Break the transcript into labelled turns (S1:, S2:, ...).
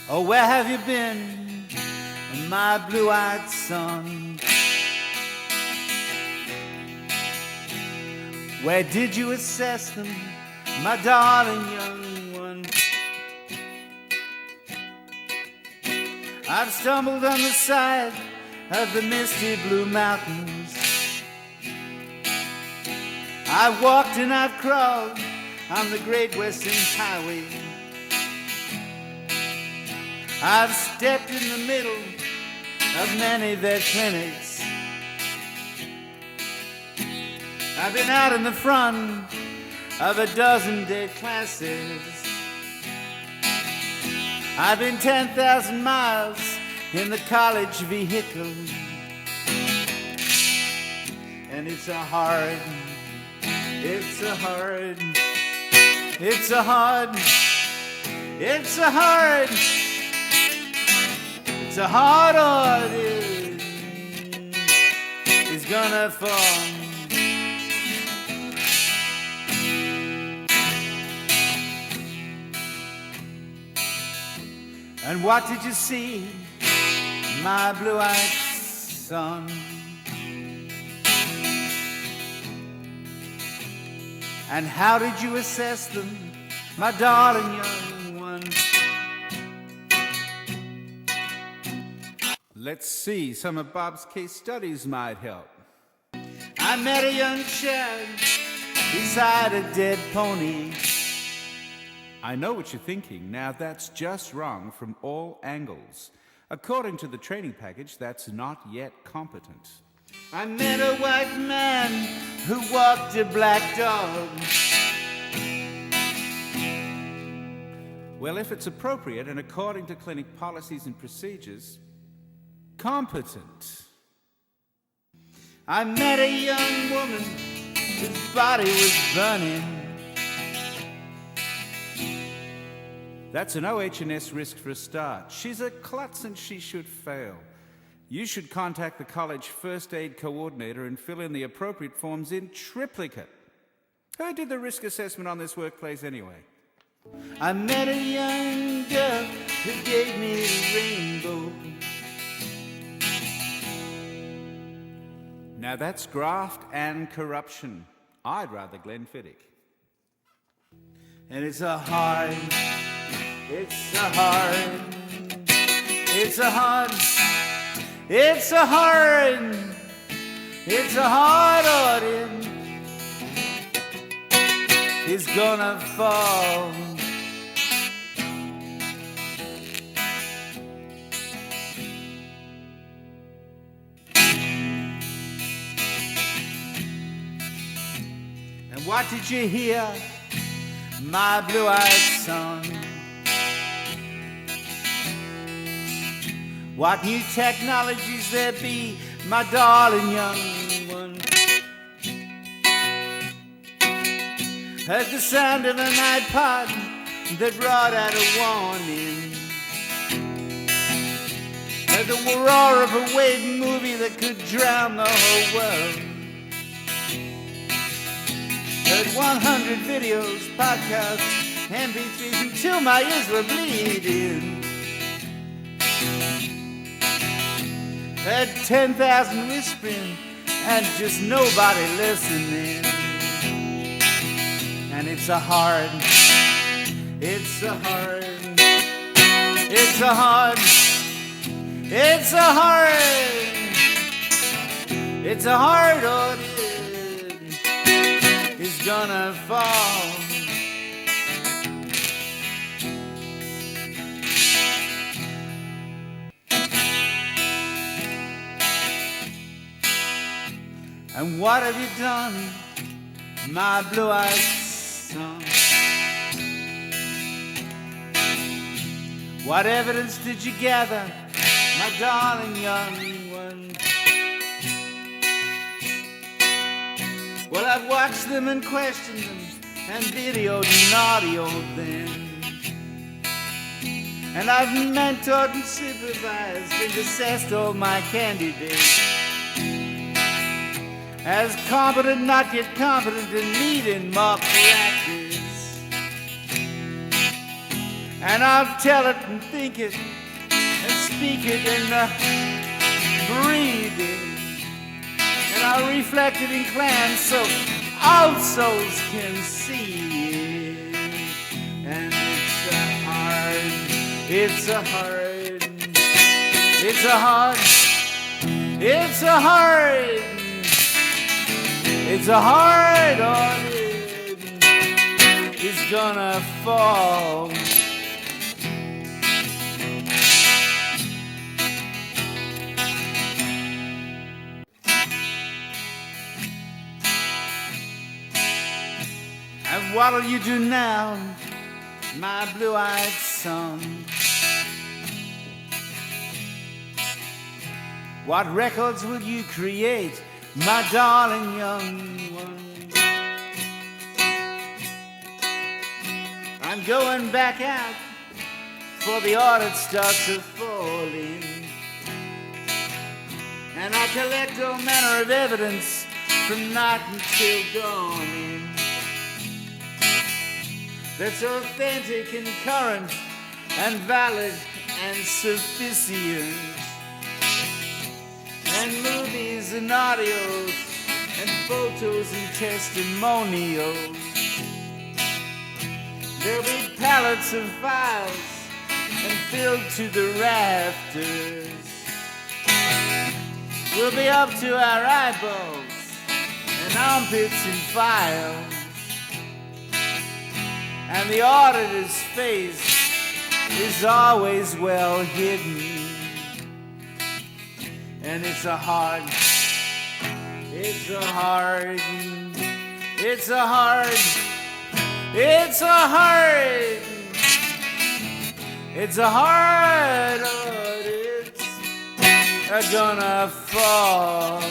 S1: Oh, where have you been, my blue-eyed son? Where did you assess them, my darling young one? I've stumbled on the side of the misty blue mountains. I've walked and I've crawled on the Great Western Highway. I've stepped in the middle of many vet clinics. I've been out in the front of a dozen dead classes. I've been 10,000 miles in the college vehicle. And it's a hard audit is gonna fall. And what did you see, my blue-eyed son? And how did you assess them, my darling young one? Let's see, some of Bob's case studies might help. I met a young chap beside a dead pony. I know what you're thinking. Now that's just wrong from all angles. According to the training package, that's not yet competent. I met a white man who walked a black dog. Well, if it's appropriate and according to clinic policies and procedures, competent. I met a young woman whose body was burning. That's an OH&S risk for a start. She's a klutz and she should fail. You should contact the college first aid coordinator and fill in the appropriate forms in triplicate. Who did the risk assessment on this workplace anyway? I met a young girl who gave me a rainbow. Now that's graft and corruption. I'd rather Glenfiddich. And it's a hard audit is gonna fall. And what did you hear, my blue-eyed son? What new technologies there be, my darling young one? Heard the sound of an iPod that brought out a warning. Heard the roar of a wave movie that could drown the whole world. Heard 100 videos, podcasts, MP3s until my ears were bleeding. Heard 10,000 whispering and just nobody listening. And it's a hard audit is gonna fall. And what have you done, my blue-eyed son? What evidence did you gather, my darling young one? Well, I've watched them and questioned them and videoed and audioed them. And I've mentored and supervised and assessed all my candidates as competent, not yet competent, in leading mock practice. And I'll tell it and think it and speak it and breathe it. And I'll reflect it in clans so all souls can see it. And it's a hard audit. It's gonna fall. And what'll you do now, my blue-eyed son? What records will you create, my darling young one? I'm going back out for the audit starts to fall in. And I collect all manner of evidence from night until dawning that's authentic and current and valid and sufficient. And movies and audios and photos and testimonials. There'll be pallets of files and filled to the rafters. We'll be up to our eyeballs and armpits in files. And the auditor's face is always well hidden. And it's a hard audit gonna fall.